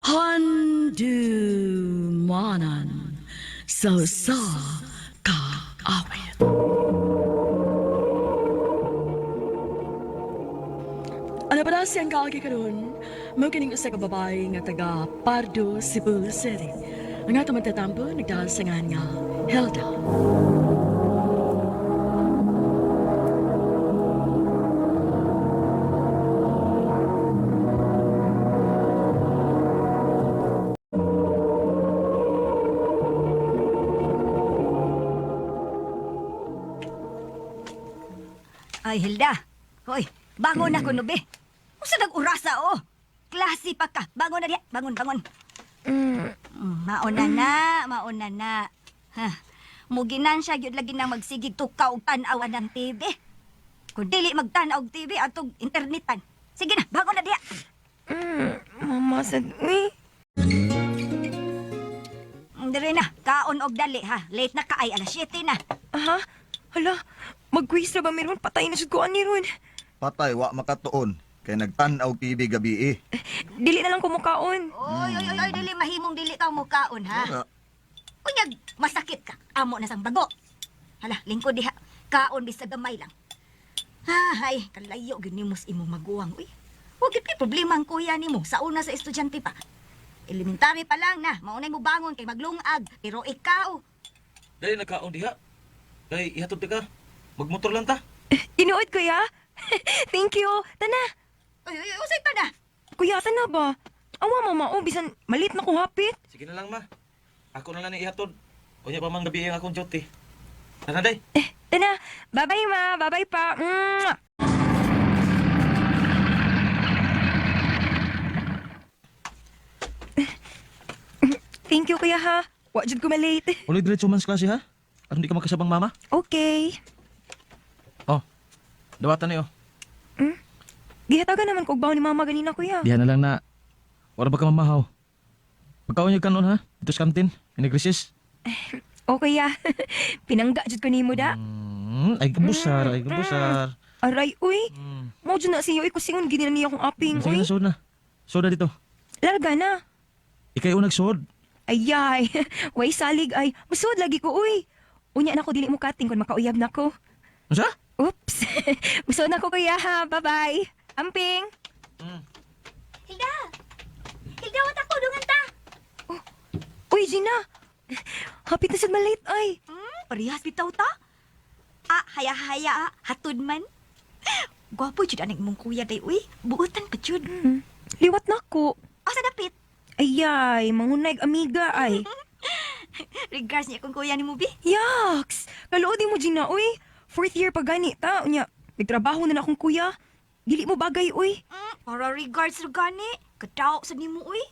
Handumanan sa kaawit. Ano ba na siyang kagi karon? Mao kining usa ka babae nga taga Pardo, Cebu City. Ang ato magtatampo nagdahil sa nga Hilda. Ay, Hilda. Hoy, bangon na ko, be. Usa nag-urasa, oh. Klase pa ka. Bangon na diya. Bangon, bangon. Mauna na. Ha. Muginan siya, yun lagi nang magsigig tukaw tanawan ng TV. Kung dili magtanaw og TV, atog internetan. Sige na, bangon na diya. Mama, sad... Uy, Dire na, kaon og dali, ha. Late na ka ay, alas 7 na. aha? Hala, mag-quiz na ba meron? Patay na siya ko ani ron. Patay, wa makatuon. Kay nagtanaw TV gabi Dili na lang kumukaon. Oy, dili mahimong dili ka mukaon, ha. Unyag, masakit ka. Amo na sang bago. Hala, lingkod diha. Kaon bisag gamay lang. Hay, kalayo ginimos imo maguwang. Uy, huwag kay problema ang kuya nimo. Sa una sa estudyante pa. Elementary pa lang na. Maunay mo bangon kay maglungag. Pero ikaw, Dali nagkaon diha. Kay ihatod ka. Magmotor lang ta. Tinuod, kuya. Thank you. Tana. usay pa na. Kuya, tana ba? Awa, mama, oh, bisan malit na ko hapit. Sige na lang ma. Ako na lang ni ihatod. Unya pa mang gabi ang akong duty. Tara day. Tana. Bye-bye, ma. Bye-bye pa. Mwah! Thank you, kuya, ha. Wa jud ko malate. Uloy diretso man sa klase ha. Aron di ka magkasabang mama. Okay. Oh. Dawatan niyo. Gihatagan naman kog bawo ni mama ganina, kuya. Diha na lang na. Wala ba ka mamahaw? Pagkaon yung kanon ha. Ito sa kantin. Inigrisis. O, kuya. Pinangga jud ko nimo da. Ay kabusar. Ay kabusar. Aray, uy. Mao jud na siyo, ko singon ginila niya akong aping, Sige uy. na, sod na. Sod na dito. Larga na. Ikay unag sod. Ayay, way salig ay. Musod lagi ko, uy. Unya na ko dili mo kating kung makauyab na ko. Ano sa? Oops. Musod na ko, kuya, ha. Bye-bye. Amping. Hilda! Hilda, wat ako dungan ta. Uy, Gina. Hapit na sa malit, ay. Parihas bitaw ta. Haya-haya, hatod man. Gwapo jud aning imong kuya day, uy. Buotan pa jud. Liwat na ko. Asa dapit? Ayay, mangunay amiga, ay. Regards niya kung kuya ni mo, bi. Yaks! Kalood mo, Gina, uy. Fourth year pa gani, ta. Unya, nagtrabaho na akong kuya. Dili mo bagay, uy. Para regards ro gani. Kadaw sa nimo, uy.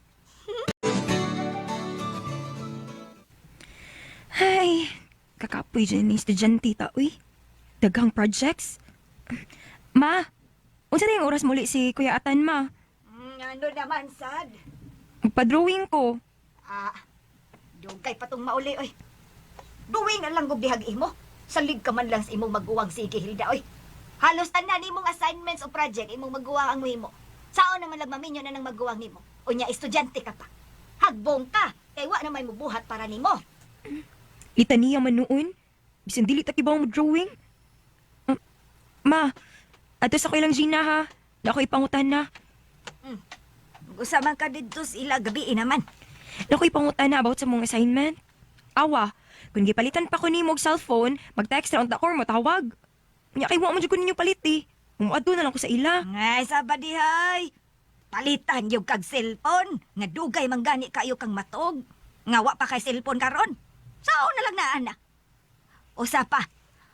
Ay, kakapoy dyan ni estudyante ta, uy. Daghang projects. Ma, unsa na yung oras muli si Kuya Atan, ma? Ano naman, sad? Magpa-drawing ko. Dugay patong mauli, oy. Duwing na lang gubihag imo. Salig ka man lang sa imong maguwang sige, Hilda, oy. Halos tanan nimong assignments o project imong maguwang ang muhimo. Saon naman lang maminyo na ng maguwang nimo. Unya, estudyante ka pa. Hagbong ka, kay wa na may mubuhat para nimo. Itaniya man noon. Bisan dili takibaw mo drawing. Ma, ato sa ko ilang Gina, ha. Na ako ipangutan na. Usaman ka dito sila gabi naman. Na ako ipangutan na about sa mong assignment. Awa, kung gipalitan pa ko ni mong cellphone, mag-text na unta ko or matawag. Kanya kay mo jud ko ninyo palit, eh. Umuadto na lang ko sa ila. Ngay, sabadihay. Palitan yung kag cellphone. Nga dugay manggani kayo kang matog. Nga wa pa kay cellphone karon. Sao na lang na, ana. Usa pa,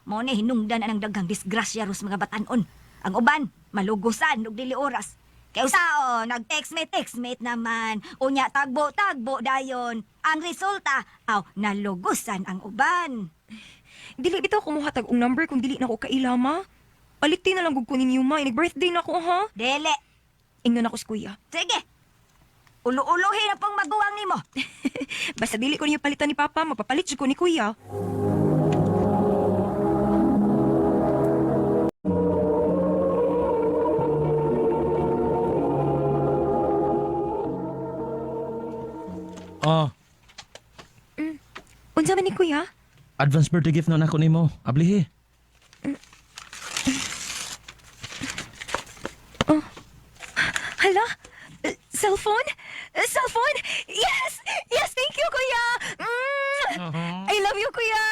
mo ni hinungdan anang daghang disgrasya ros mga batanon. Ang uban, malugusan ug dili oras. Kay usao, nag-text-mate naman. Unya tagbo-tagbo dayon. Ang resulta, nalugusan ang uban. Dili bitaw ko muhatag og number kung dili na ko kailama. Palitin na lang gug ko ninyo, ma. Nag-birthday na ko, ha? Dele. Ingnon ako sa kuya. Sige. Ulo-ulohin na pang maguwang nimo. Basta dili ko ninyo palitan ni Papa, mapapalit jud ko ni kuya. Oh, Unsa man ni kuya? advance birthday gift na ako nimo. Ablihi. Hala? Cellphone? Cellphone? Yes! Yes, thank you, kuya! I love you, kuya!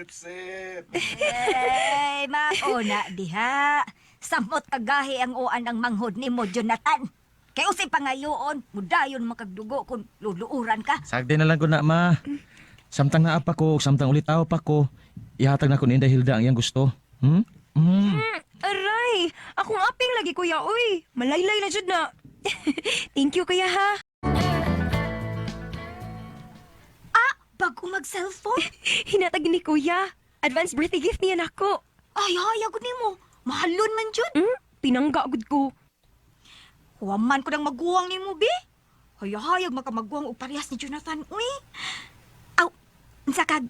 Sip. Ay, mauna diha. Samot kagahi ang uan ang manghod ni mo, Jonathan. Kay usay pangayoon, mudayon makagdugo kung luluuran ka. Sagdi na lang ko na, ma. Samtang naapa ko, samtang ulitaw pa ko, ihatag na ko ni Inday Hilda ang iyang gusto. Aray! Akong aping lagi, kuya, uy! Malaylay na jud na. Thank you, kuya, ha? Bago mag-cellphone? Hinatag ni kuya. Advance birthday gift niya nako. Ay, hayag ni mo. Mahalon man jud. Pinangga gud ko. Huwaman ko nang maguwang ni mo, be. Hayag makamaguwang og parehas ni Jonathan, uy. Aw, unsa kag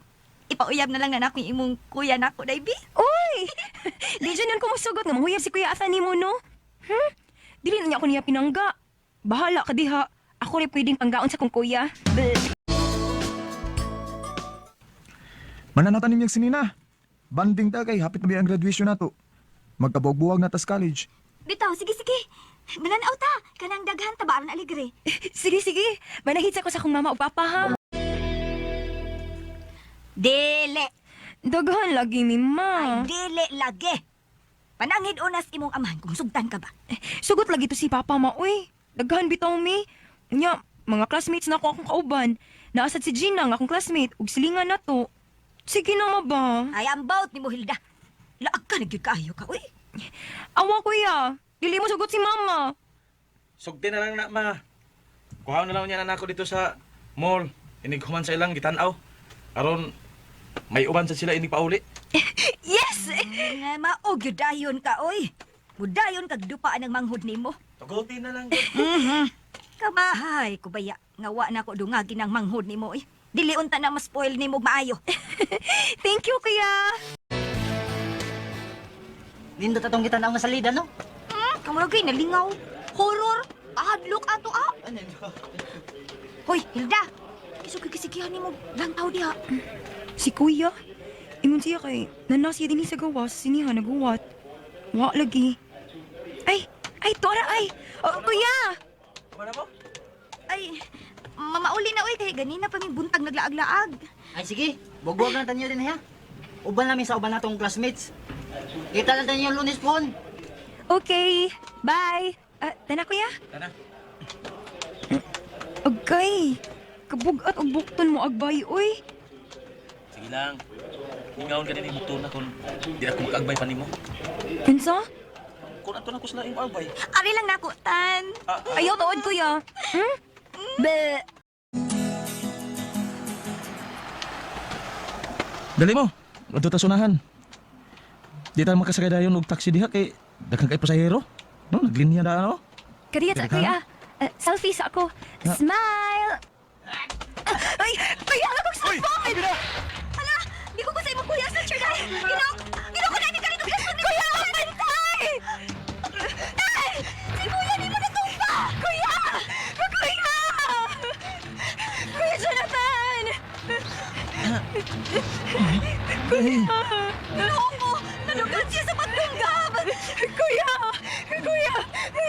ipauyab na lang na nako yung imong kuya nako, day, be. Uy! Di dyan yan kumusugot nga mahuyab si kuya asa ni mo, no? Dili na niya ako niya pinangga. Bahala ka diha. Ako rin pwedeng panggaon sa kong kuya. Mananatan nimyag sinina. Banding ta kay hapit na biya ang graduation nato. Magkabuwag na tas college. Bitaw, sige. Mananaw ta. Kanang daghan ta ba aron aligre. Sige. Manahit ko sa akong mama o papa, ha? Dili. Daghan lagi ni ma. Dili lagi. Panangid unas imong amahan kung sugdan ka ba. Sugot lagi to si papa ma, uy. Daghan bitaw mi. Nya, mga classmates na ako akong kauban. Naasad si Gina nga akong classmate ug silingan na to. Sige na ma ba? I am bout ni mo, Hilda. Laag ka nagyud kaayo ka, uy. Awa kuya. Dili mo sugot si mama. Sugdi na lang na, ma. Kuhaw na lang niya na ako dito sa mall. Inighuman sa ilang gitanaw. Aron, may uban sa sila inig pauli. Yes! Nga maog yun dayon ka, uy. Mudayon kag dupaan ang manghod nimo. Tuguti na lang. Kabahay, kubaya. Ngawa na ko dungagi ng manghod nimo, uy. Dili unta na ma-spoil nimo maayo. Thank you kuya. Nindot atong kita na ang salida, no? Kamuragay nalingaw. Horror. Ahadlok ato, ah. Hoy, Hilda. Iso kagisigihan nimo lantaw diha. Si kuya? Ingon siya kay nanasya din sa gawas, siniha naguwat. Wa lagi. Ay, tora ay. Oh, kuya! Mana mo? Ay, mamauli na, uy. Kaya ganina pa may buntag naglaag-laag. Ay sige, bugwag lang tanyo din ha. Uban namin sa uban natong classmates. Kita lang tanyo yung lunes phone. Okay, bye. Tana kuya? Tana. Agay, kabugat og bukton mo agbay, uy. Sige lang. Ingawon ka din yung bukto na kung di ako makagbay pa nimo. Unsa? Kung ato na ko sila yung agbay. Ari lang nako, Tan. Ayaw tuod kuya. Be. Dali mo. Adto ta sunahan. Di tayo makasakay dayon og taxi diha kay daghang kay pasahero. No, naglinya na ano. Kariya sa kuya. Selfie sa ako. Smile! Ay, kaya ako sa phone! Hala, di ko ba sa imong kuya sa church? Ginaw ko na ni ganito. Kuya, bantay! Ay! Si kuya, di mo natumpa! Kuya! Kuya! Kuya Jonathan! Loko, nalugan siya sa patunggab. Kuya! Kuya!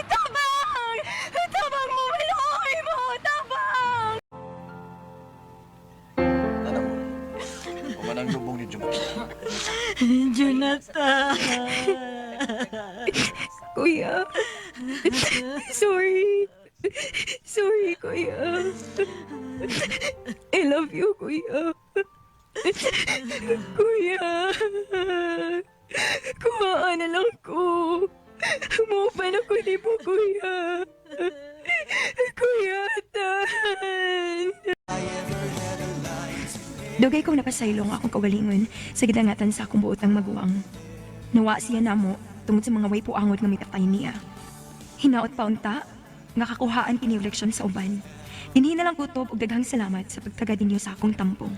Tabang! Tabang mo! Maluoy mo! Tabang! Ano? Umanang lubong ni Jumbo. Jonathan. Kuya. Sorry. Sorry, kuya. I love you, kuya. Kuya. Kuhaan na lang ko. Mupan ako ni mo, kuya. Kuya, Tan. Dugay kong napasaylong akong kawalingon sa gidangatan sa akong buotang maguwang. Nawa siya na mo tungod sa mga way puangot nga mitapay niya. Hinaot pa unta, nga kakuhaan kini leksyon sa uban. Dinhi na lang kutob og daghang salamat sa pagtagad ninyo sa akong tampong.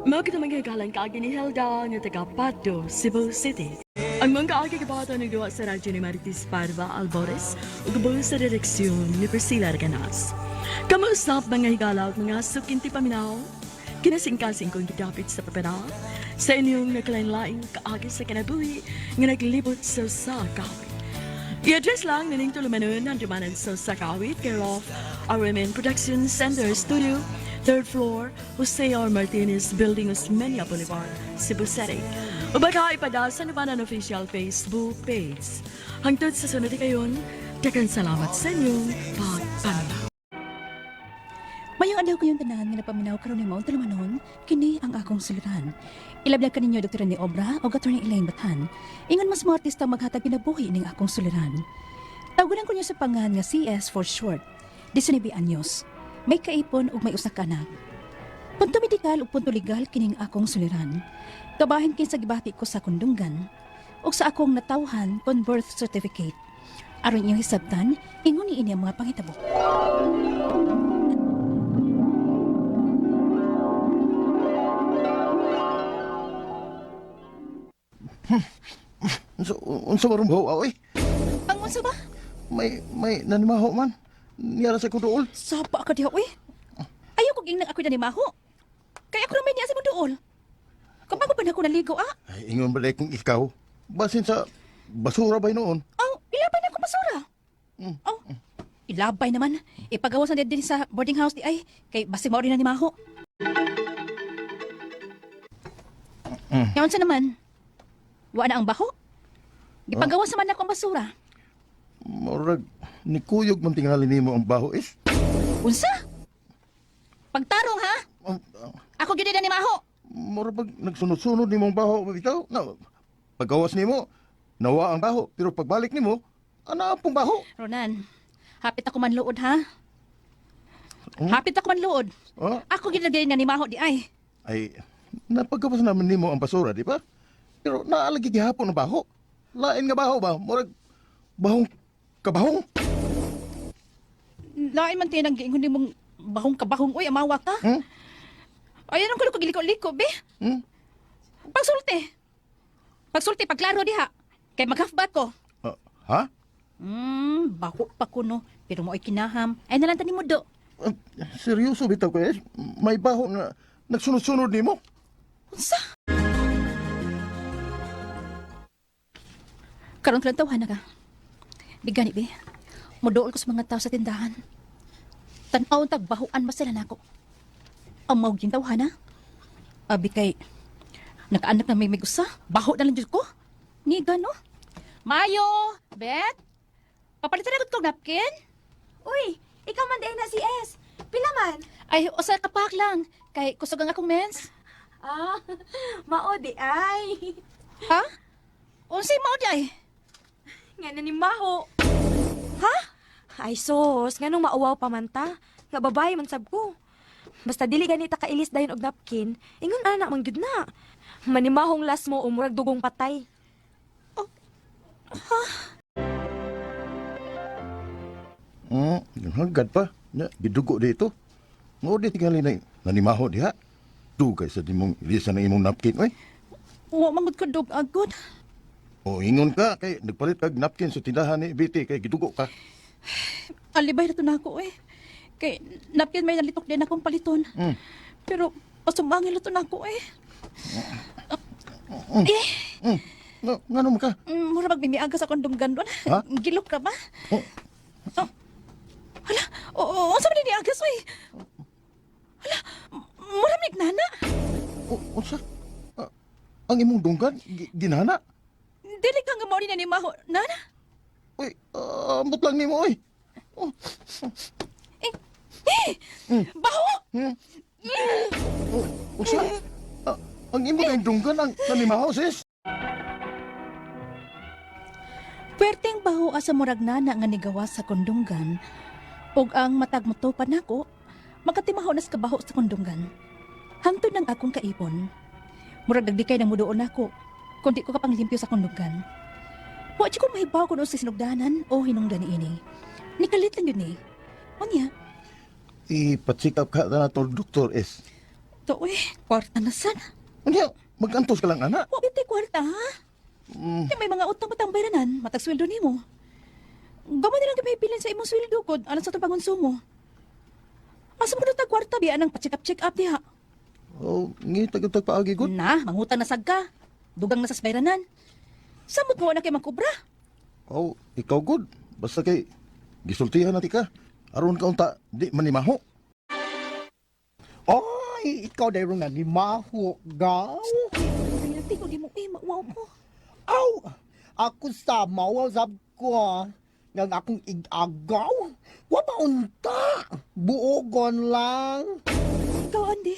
Mao Mao kita manggagalan kaagi ni Helda nga taga Pardo, Cebu City. Ang mga kaagi kabata nagduwa sa radyo ni Marites Parva Albores ug gabay sa direksyon ni Priscilla Arganas. Kamusta mga higala ug mga sukinti paminaw? Kinasingkasing kong gidapit sa papera sa inyong nakalain-laing kaagi sa kinabuhi nga naglibot sa sakawit. I-address lang naning tulumanon ang dumanan sa sakawit care of RMN Production Center Studio, 3rd floor, Jose R. Martinez Building, Osmeña Boulevard, Cebu City. O baka ipadal sa nabanan official Facebook page. Hangtod sa sunod kayon, daghang salamat sa inyong pagpanaw. Mayong adlaw ko yung tanan nga napaminaw karon ni Mount Tulumanon, kini ang akong suliran. Ilabdag kaninyo Dr. ni Obra o Attorney Elaine Batan. Ingon mas mga artista maghatag kinabuhi ning akong suliran. Tawagan ko niya sa pangan nga CS for short. 19 anyos. May kaipon ug may usa ka anak. Punto medikal ug punto legal kining akong suliran. Kabahin kin sa gibati ko sa kundunggan ug sa akong natawhan kon birth certificate. Aron inyong hisabtan, ingon ni ini ang mga pangitabo. Unsa maron baho oy? Ang unsa ba? May nanimaho man. Niyara sa kuduol. Sapa ka diha, uy. Ayaw kong ingnan ako na ni Maho. Kaya ako naman niya sa mundool. Kapago pa na ako naligo, ah? Ay, ingon balay kung ikaw. Basin sa basura ba noon? Oh, ilabay na ako basura. Oh, ilabay naman. Ipagawas na din sa boarding house di ay. Kay basi mao rin na ni Maho. Yawan sa naman. Wa na ang baho. Ipagawas naman ako ang basura. Murag, ni Kuyog man tingali nimo ang baho is. Unsa? Pagtarong, ha? Ako gyud na ni Maho. Murag pag nagsunod-sunod nimo ang baho, bitaw. Na, paggawas nimo, nawa ang baho. Pero pagbalik nimo, ana ang pong baho. Ronan, hapit ako manluod, ha? Hapit ako manluod. Ah? Ako gyud na ni Maho di ay. Ay, napaggawas naman nimo ang basura, di ba? Pero naalagi gihapon ang baho. Lain nga baho ba? Murag, bahong kabahong. Lain man tinang giingon nimong bahong kabahong. Uy, amawa ka. Ay, anong kulo kagiliko-liko, be? Pagsulti. Pagsulti, pagklaro diha. Kay maghafbat ko. Ha? Baho pa ko, no. Pero mo'y kinaham. Ay, nalantan ni mo do. Seryoso bitaw ko eh. May baho na nagsunod-sunod nimo. Unsa? Karon ka lang tawhan na ka. Di gani, be. Mudool ko sa mga tao sa tindahan. Tanaw tag bahuan ba sila nako? Ang mawag yung tawhan na. Abi kay, nakaanak na may migusa. Baho na lang dyan ko. Niga, no? Mayo! Bet? Papalitan ako itong napkin? Uy, ikaw man din na si S. Pila man? Ay, usa kapak lang. Kay kusog ang akong mens. Ah, mao di ay. Ha? Unsay mao di ay? Nga na ni Maho. Ha? Ay sos, nganong mauwaw pa man ta. Nga babae man sab ko. Basta dili ganita kailis dayon og napkin, ingon anak man gyud na. Manimahong las mo umurag dugong patay. Yung hagad pa. Gidugo dito. Ngo di tingali na nanimaho diha. Dugay sa dimong ilisa na imong napkin, oy. Wa mangod ko dog agod. O ingon ka kay nagpalit kag napkin sa tindahan ni BT kay gidugo ka. Alibay na to na ako eh. Kay napkin may nalitok din akong paliton. Pero pasumangil na to na ako eh. No, ngano man ka? Mura magbimiaga sa kondom gandon. Ha? Gilok ka ba? Oh. Hala, oo, sa man ni agas oy. Hala, mura mig nana. Unsa? Ang imong dunggan ginana? Dili ka nga mao ni Maho, nana. Uy, ambot lang nimo oy. Baho! Unsa? Ang imong kay dunggan ang nanimaho sis. Perting baho asa murag nana nga nigawas sa kondunggan. Og ang matag motopan nako, magkatimaho nas kabaho sa kondunggan. Hangtod ng akong kaipon. Murag nagdikay ng mudoon nako, kundi ko kapanglimpyo sa kondunggan. Wa ko mahibaw kuno sa sinugdanan o hinungdan ini. Nikalit lang yun eh. Unya, Ipatsikap ka na to, Dr. S. kwarta, uy. Kwarta na sana. Unya, magantos ka lang, ana. Huwag iti kwarta, ha? Di may mga utang-utang bayranan, matag sweldo ni mo. Gama nilang gamibilin sa imong sweldo ko, alam sa itong pangonsumo. Asa mo na tag kwarta, biya nang pa-check up diha. Oh, ngi tag paagi gud. Na, mangutang na sag ka. Dugang na sa bayranan. Samot mo na kay makubra. Oh, ikaw good. Basta kay gisultihan natin ka. Aron ka unta, di manimaho. Ay, ikaw dahil nga ni Maho, gaw. Ay, natin ko, di mo, mauwaw ko. Aw, ako sa mawazab ko, ng akong igagaw. Wapaunta, buogon lang. Ikaw, Andy.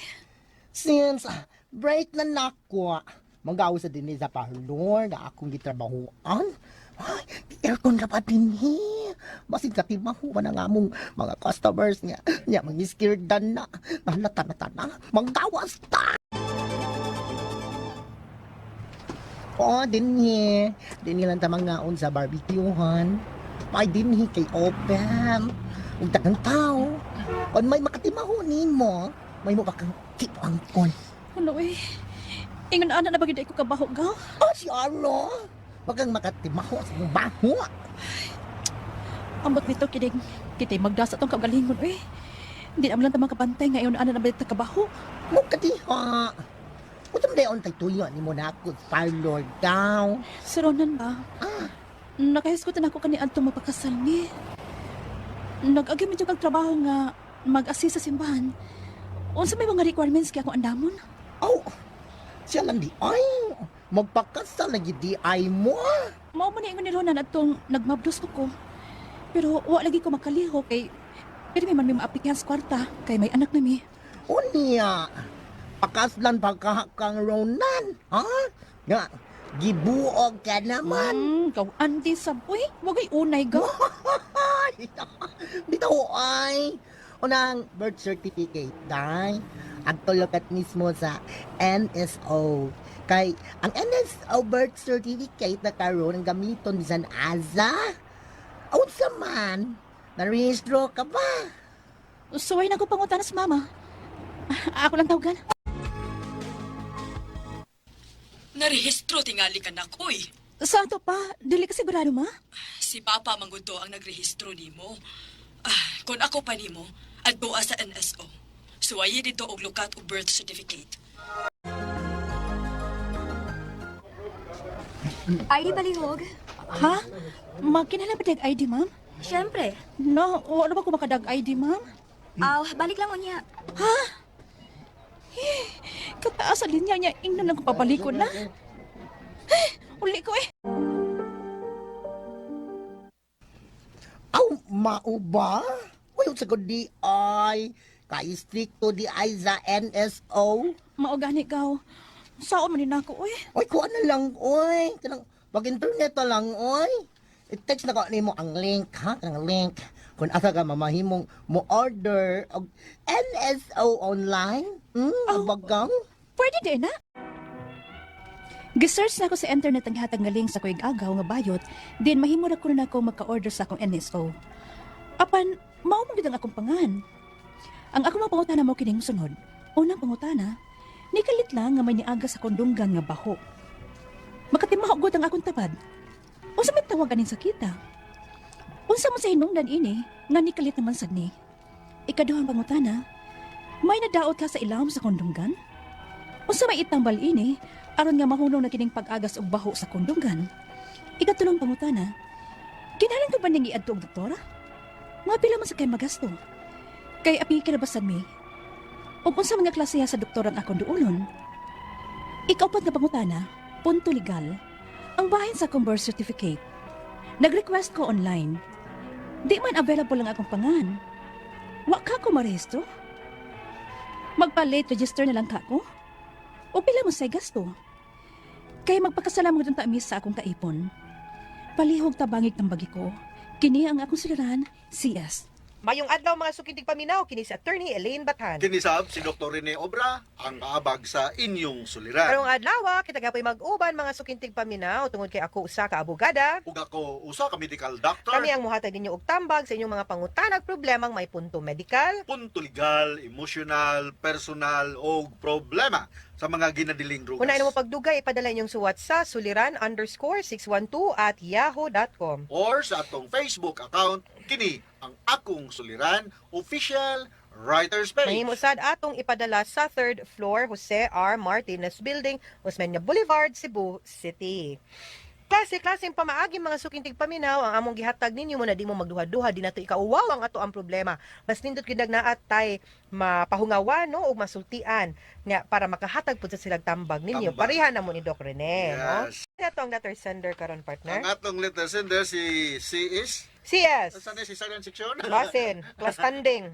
Since break na nako, manggaw sa din sa parlor na akong gitrabahoan. Ay, aircon na pa din Masin ka timahuan ang among mga customers niya. Niya, mag-scared na. Nahalata na. Manggawas ta! Oo, dinhi. Dinhi lang tamang ngaon sa barbecuehan. May dinhi kay open. Huwag takang tao. Kung may makatimahunin mo, may mo bakang tipangkon. Ano eh? Ingon ana na bagay ko kabaho, gaw. Oh, si Arlo! Wag kang makatimaho sa mong baho. Ambot nito kining kitay magdasa tong kagalingon eh. Hindi naman lang tamang kabantay ngayon ana na balita kabaho. Huwag ka diha. Kung dayon tay tuyo ni mo na ako sa parlor daw. Si Ronan ba? Nakahisgutan ako kani adto mapakasal ni. Nag-agi medyo kag trabaho nga mag-assist sa simbahan. Unsa may mga requirements kaya akong andamon? Oh, siya lang di ay. Magpakasal na di ay mo. Mao man ingon ni Ronan atong nagmabdos ko. Pero wa lagi ko makaliho kay pero may man may maaplikyan sa kwarta kay may anak na mi. Unya. Pakaslan pagkahakang Ronan. Ha? Nga, gibuog ka naman. Gaw Andy saboy, wagay unay gaw. Bitaw ay. Unang birth certificate, day. Ang tulukat mismo sa NSO. Kay, ang NSO birth certificate na karoon ang gamiton bisan aza. Awad sa man, narehistro ka ba? Suway na ko pangutan sa mama. Ako lang tawagan. Narehistro tingali ka na ko eh. Sa ato pa, dili ka sigurado ma? Si Papa Mangguto ang nagrehistro nimo. Kung ako pa nimo, adtua sa NSO. Suwayi dito og lukat o birth certificate. ID balihog? Ha? Magkinala ba dag ID, ma'am? Siyempre. No, wala ba ko makadag ID, ma'am? Aw, balik lang unya. Kataas sa linya niya, ingnan lang ko pabalikod na. Uli ko eh. Aw, mao ba? Wayot sa di ay. Kay stricto di ay sa NSO. Maugani gaw. Saon man din ako, oy. Oy, kuha na lang, oy. Kanang, pag-internet na lang, oy. I-text na ka mo ang link, ha? Kanang link. Kung asa ka mamahimong mo-order og NSO online. Ang bagang. Pwede din, na? Gisearch na ako sa internet ang hatag nga link sa kuig agaw nga bayot, din mahimo na ko na ako magka-order sa akong NSO. Apan, mao mo gid ang akong pangan. Ang akong mga pangutana mo kining sunod. Unang pangutana, nikalit lang nga may niaga sa kondunggan nga baho. Makatimaho gud ang akong tabad. Unsa may tawag aning sakita? Unsa mo sa hinungdan ini nga nikalit naman sad ni? Ikaduhang pangutana, may nadaot ka sa ilawom sa kondunggan? Unsa may itambal ini aron nga mahunong na kining pag-agas og baho sa kondunggan? Ikatulong pangutana, kinahanglan ka ba ning iadto og doktora? Mapila man sa kay magasto. Kay api kinabasan mi. Ug unsa mga klase sa doktor ang akong duolon? Ikaupat nga pangutana, punto legal. Ang bahin sa akong birth certificate. Nag-request ko online. Di man available ang akong pangan. Wa ka ko marehistro? Magpa-late register na lang ka ko? O pila mo say gasto? Kay magpakasalamod ang tamis sa akong kaipon. Palihog tabangig ng bagi ko. Kini ang akong sularan, CS. Mayong adlaw mga sukintig paminaw kini si Attorney Elaine Bathan. Kinisab si Dr. Rene Obra ang kaabag sa inyong suliran. Karong adlaw kita gapoy mag-uban mga sukintig paminaw tungod kay ako usa ka abogada. Ug ako usa ka medical doctor. Kami ang muhatag ninyo og tambag sa inyong mga pangutanag problemang may punto medikal, punto legal, emotional, personal o problema sa mga ginadiling drugas. Unahin mo pagdugay, ipadala inyong suwat sa suliran_612@yahoo.com or sa atong Facebook account kini ang akong suliran official writer's page. Mahimo sad atong ipadala sa 3rd floor Jose R. Martinez Building, Osmeña Boulevard, Cebu City. Klase-klaseng pamaagi mga sukintig paminaw ang among gihatag ninyo mo na di mo magduha-duha di nato ikauwaw ang ato ang problema. Mas nindot kidag naat tay mapahungawan no ug masultian nga para makahatag pud sa silang tambag ninyo. Tambag. Pareha na mo ni Doc Rene, no? Yes. Ito ang letter sender karon partner. Ang atong letter sender si is CS. saan na si silent section? Basin, class standing.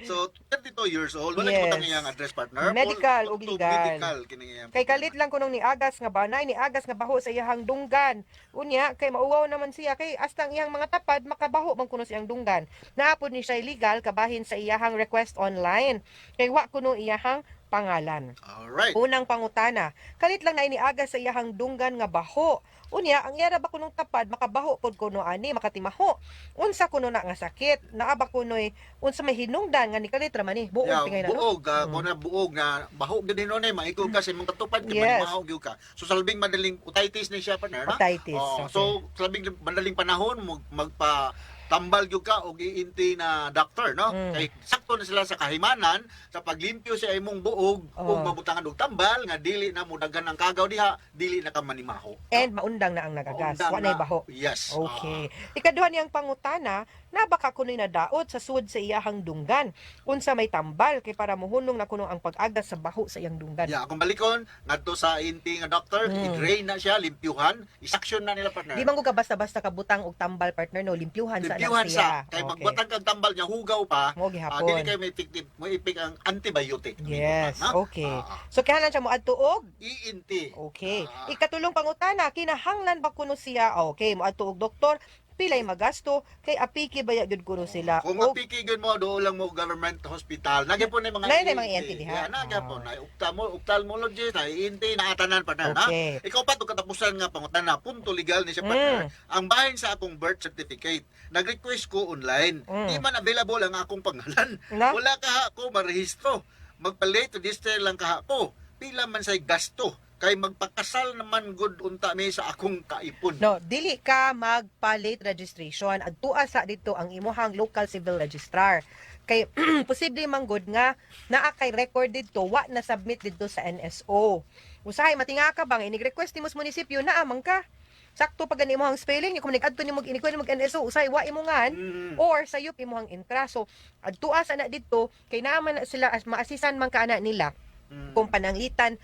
So 32 years old. Wala Yes. ko tang iyang address partner. Medical All- ug all to legal. Medical kini iyang. Kay kalit lang kunong ni Agas nga banay, ni Agas nga baho sa iyahang dunggan. Unya, kay mauwaw naman siya, kay astang iyang mga tapad, makabaho man kuno siyang dunggan. Naapod ni siya legal, kabahin sa iyahang request online. Kay wa kuno iyahang pangalan. Alright. Unang pangutana, kalit lang na ini Agas sa iyahang dunggan nga baho. Unya, ang yara ba kunong tapad, makabaho pod kuno ani, makatimaho. Unsa kuno na nga sakit, naa ba kuno'y, unsa may hinungdan nga ni kalit raman ni, buong tingay na, no? buog, kung na buog nga bahog din no na maikog ka sa imong katupad kay Yes. mahog gyud ka. So salbing madaling otitis ni siya partner, no? Otitis, Oh, okay. so salbing madaling panahon magpa tambal gyud ka og iinti na doctor, no? Kay sakto na sila sa kahimanan sa paglimpyo sa imong buog ug mabutangan og tambal nga dili na mo daghan ang kagaw diha, dili na ka manimaho. And maundang na ang nagagas, Undang wa na'y na. baho. Yes. Okay. Ikaduha niyang pangutana, na baka kuno'y nadaot sa sud sa iyahang dunggan. Unsa may tambal kay para muhunong na kuno ang pag-agas sa baho sa iyang dunggan. Akong balikon ngadto sa inti nga doctor, i-drain na siya, limpyuhan, isaksyon na nila partner. Di man ko ka basta-basta kabutang og tambal partner no, limpyuhan sa Limpyuhan anak siya. sa kay magbatag kag tambal niya hugaw pa. Mo gihapon. Dili kay may effective, mo ipik ang antibiotic. Yes, Ha? okay. Ah, So kailangan siya mo adto og iinti. okay. Ikatulong pangutana, kinahanglan ba kuno siya? Okay, mo adto og doktor, pilay magasto kay apiki baya gyud kuno sila. Kung Og- mapiki gyud mo do lang mo government hospital. Nagyapon na mga Nay, mga ENT diha. Nagyapon na ophthalmologist, na ENT na atanan partner, na. Okay. Ikaw pa to katapusan nga pangutana, punto legal ni siya partner. Ang bahin sa akong birth certificate, nag-request ko online. Di man available ang akong pangalan. Na? Wala ka ako marehistro. Magpa-late register lang ka ako. Pila man say gasto. Kay magpakasal naman good unta mi sa akong kaipon. No, dili ka magpa-late registration. Adtua sa dito ang imuhang local civil registrar. Kay posible man good nga naa kay record dito wa na submit dito sa NSO. Usahay matinga ka bang inig-request nimo sa munisipyo na amang ka. Sakto pag gani imong spelling, kung nag-adto nimo inikon mag NSO, usay wa imongan or sayop imong intra. So adtua sa na dito kay naman na sila as maasisan man ka ana nila. Kung pananglitan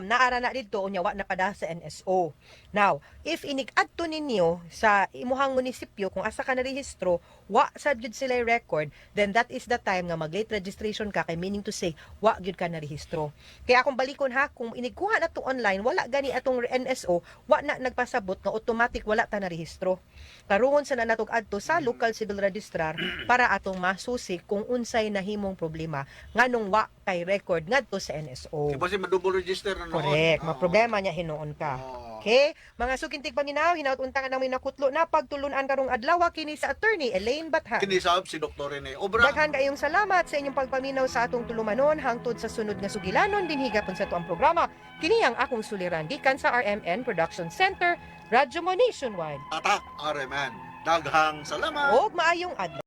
naara na dito unya wa na pada sa NSO. Now, if inig-adto ninyo sa imuhang munisipyo kung asa ka na rehistro, wa sad gyud sila record, then that is the time nga mag-late registration ka kay meaning to say wa gyud ka na rehistro. Kaya akong balikon ha, kung inigkuha na to online, wala gani atong NSO, wa na nagpasabot nga automatic wala ta na rehistro. Karon sa natog adto sa local civil registrar para atong masusi kung unsay nahimong problema nganong wa kay record ngadto sa NSO. Kaya kasi ma-double register na noon. Correct. Maproblema niya hinuon ka. Okay? Mga sukintig paminaw, hinaut-untangan namin nakutlo na pagtulunan karong adlaw kini sa attorney Elaine Bathan. Kinisab si Dr. Rene Obra. Daghan kayong salamat sa inyong pagpaminaw sa atong tulumanon hangtod sa sunod nga sugilanon din higapon sa tuang programa. Kini ang akong suliran gikan sa RMN Production Center, Radyo Mo Nationwide. Tatak, Areman. Daghang salamat. Og maayong adlaw.